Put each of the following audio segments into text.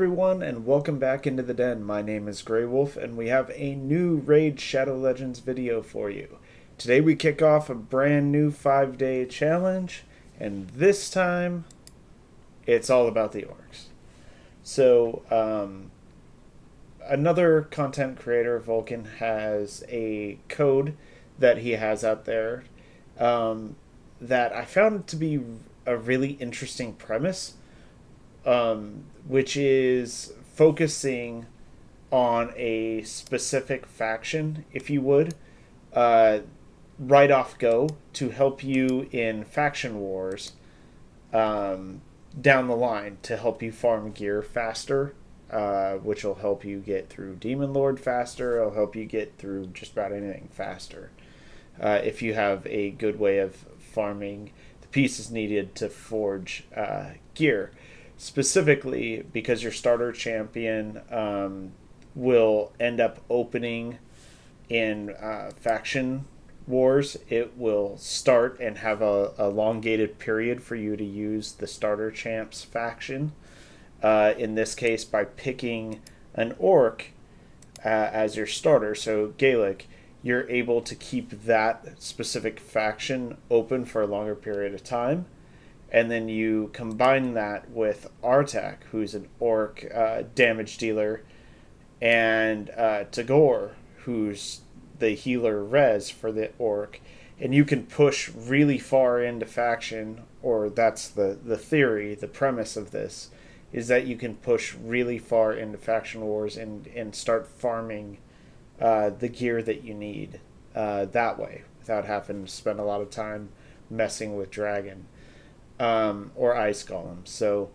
everyone, and welcome back into the den. My name is Grey Wolf, and we have a new Raid Shadow Legends video for you. Today we kick off a brand new 5-day challenge, and this time it's all about the orcs. So, another content creator, Volkin, has a code that he has out there that I found to be a really interesting premise. Which is focusing on a specific faction, if you would, right off go to help you in faction wars down the line to help you farm gear faster, which will help you get through Demon Lord faster. It'll help you get through just about anything faster if you have a good way of farming the pieces needed to forge gear. Specifically, because your starter champion will end up opening in faction wars, it will start and have a elongated period for you to use the starter champ's faction. In this case, by picking an orc as your starter, so Gaelic, you're able to keep that specific faction open for a longer period of time. And then you combine that with Artak, who's an orc damage dealer, and Tagoar, who's the healer res for the orc. And you can push really far into faction, or that's the theory, the premise of this, is that you can push really far into faction wars and start farming the gear that you need that way, without having to spend a lot of time messing with Dragon. Or ice golem. So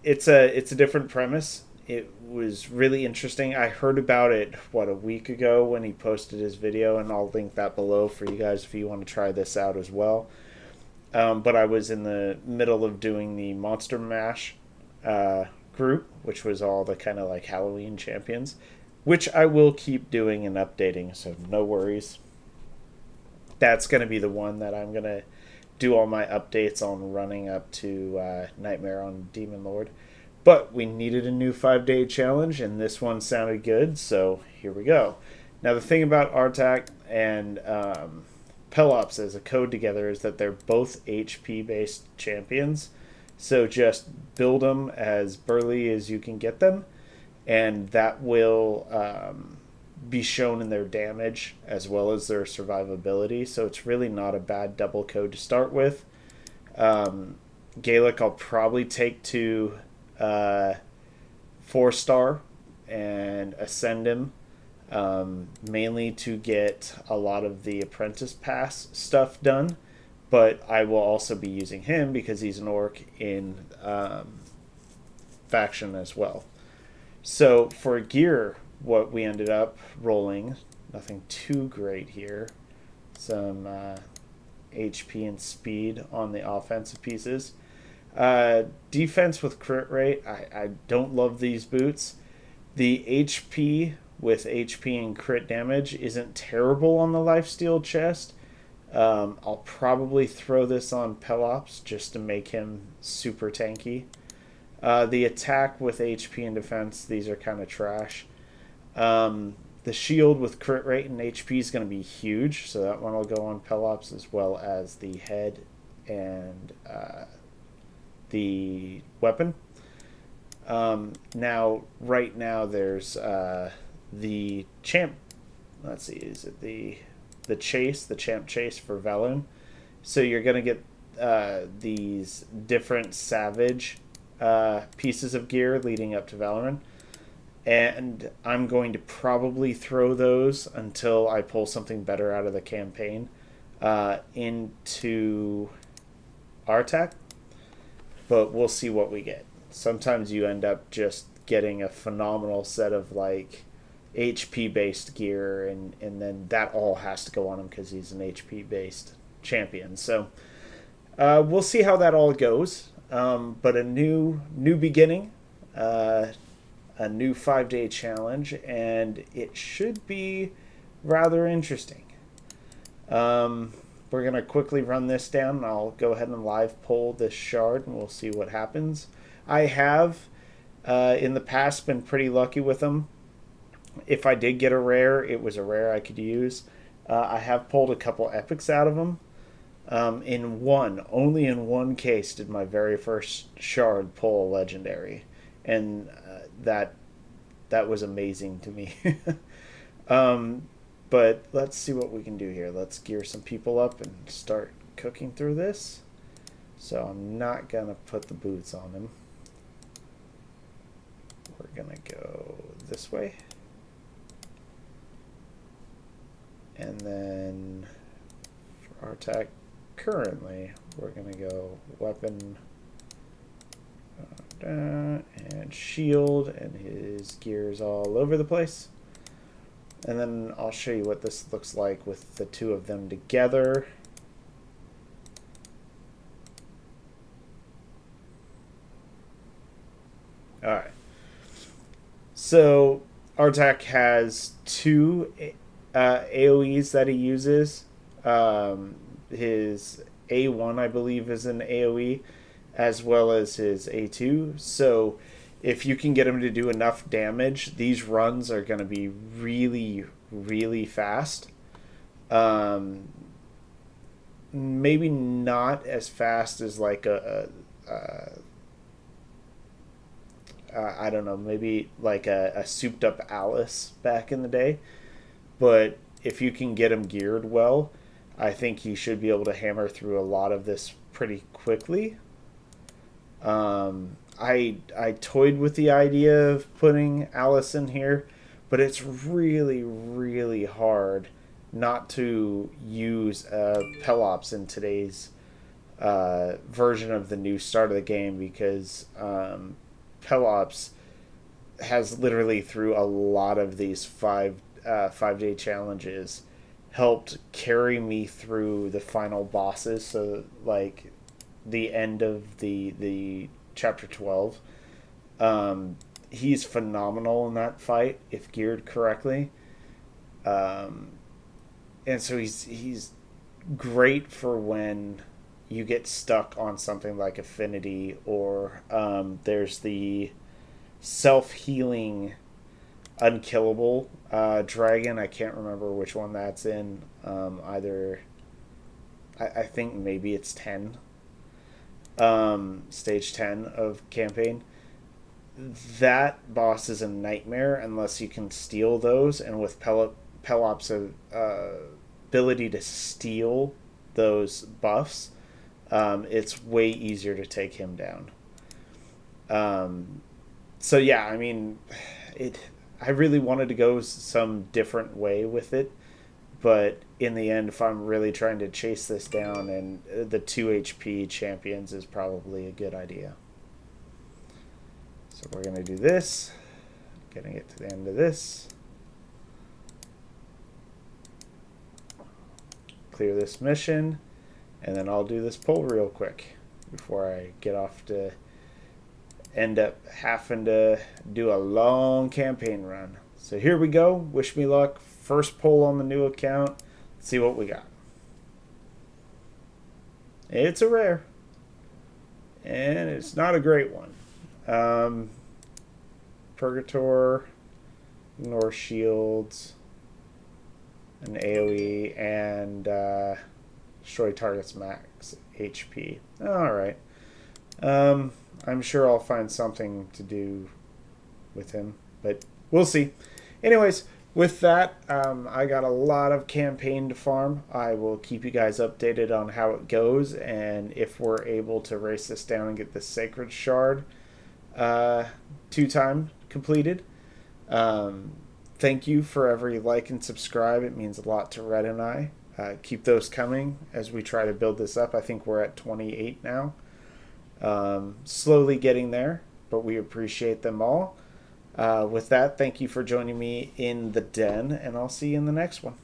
it's a different premise. It was really interesting. I heard about it a week ago when he posted his video, and I'll link that below for you guys if you want to try this out as well. But I was in the middle of doing the Monster Mash group, which was all the kind of like Halloween champions, which I will keep doing and updating, so no worries. That's going to be the one that I'm going to do all my updates on running up to Nightmare on Demon Lord. But we needed a new 5-day challenge, and this one sounded good, so here we go. Now, the thing about Artak and Pelops as a code together is that they're both HP-based champions, so just build them as burly as you can get them, and that will be shown in their damage as well as their survivability, so it's really not a bad double code to start with. Gaelic I'll probably take to 4-star and ascend him, mainly to get a lot of the apprentice pass stuff done, but I will also be using him because he's an orc in faction as well. So for gear, what we ended up rolling, nothing too great here. Some HP and speed on the offensive pieces. Defense with crit rate, I don't love these boots. The HP with HP and crit damage isn't terrible on the lifesteal chest. I'll probably throw this on Pelops just to make him super tanky. The attack with HP and defense, these are kind of trash. The shield with crit rate and HP is going to be huge, so that one will go on Pelops, as well as the head and the weapon. Right now there's the champ. Let's see, is it the champ chase for Valoon? So you're going to get these different savage pieces of gear leading up to Valorant. And I'm going to probably throw those until I pull something better out of the campaign into Artak. But we'll see what we get. Sometimes you end up just getting a phenomenal set of like HP-based gear, and then that all has to go on him because he's an HP-based champion. So we'll see how that all goes. But a new beginning. A new 5-day challenge, and it should be rather interesting. We're going to quickly run this down, and I'll go ahead and live poll this shard, and we'll see what happens. I have in the past been pretty lucky with them. If I did get a rare, it was a rare I could use. I have pulled a couple epics out of them. Only in one case did my very first shard pull a legendary, and that was amazing to me. um, but let's see what we can do here. Let's gear some people up and start cooking through this. So I'm not gonna put the boots on him. We're gonna go this way. And then for Artak, currently we're going to go weapon and shield, and his gear's all over the place. And then I'll show you what this looks like with the two of them together. Alright. So Artak has two AoEs that he uses. His A1, I believe, is an AoE, as well as his A2. So if you can get him to do enough damage, these runs are going to be really, really fast. Maybe not as fast as like I don't know, maybe like a souped up Alice back in the day. But if you can get him geared well, I think he should be able to hammer through a lot of this pretty quickly. I toyed with the idea of putting Alice in here, but it's really, really hard not to use Pelops in today's version of the new start of the game, because Pelops has literally, through a lot of these 5-day challenges, helped carry me through the final bosses. So like the end of the chapter 12, he's phenomenal in that fight if geared correctly. And so he's great for when you get stuck on something like Affinity, or there's the self-healing unkillable dragon. I can't remember which one that's in. Either I think maybe it's 10, stage 10 of campaign. That boss is a nightmare unless you can steal those, and with Pelops' ability to steal those buffs, it's way easier to take him down. So yeah, I mean, I really wanted to go some different way with it, but in the end, if I'm really trying to chase this down, and the 2 HP champions is probably a good idea. So we're going to do this, getting it to the end of this. Clear this mission, and then I'll do this poll real quick before I get off to end up having to do a long campaign run. So here we go. Wish me luck. First poll on the new account. Let's see what we got. It's a rare, and it's not a great one. Purgator, ignore shields, an AoE, and destroy target's max HP. Alright. I'm sure I'll find something to do with him, but we'll see. Anyways, with that, I got a lot of campaign to farm. I will keep you guys updated on how it goes, and if we're able to race this down and get the Sacred Shard 2-time completed. Thank you for every like and subscribe. It means a lot to Red and I. Keep those coming as we try to build this up. I think we're at 28 now. Slowly getting there, but we appreciate them all. With that, thank you for joining me in the den, and I'll see you in the next one.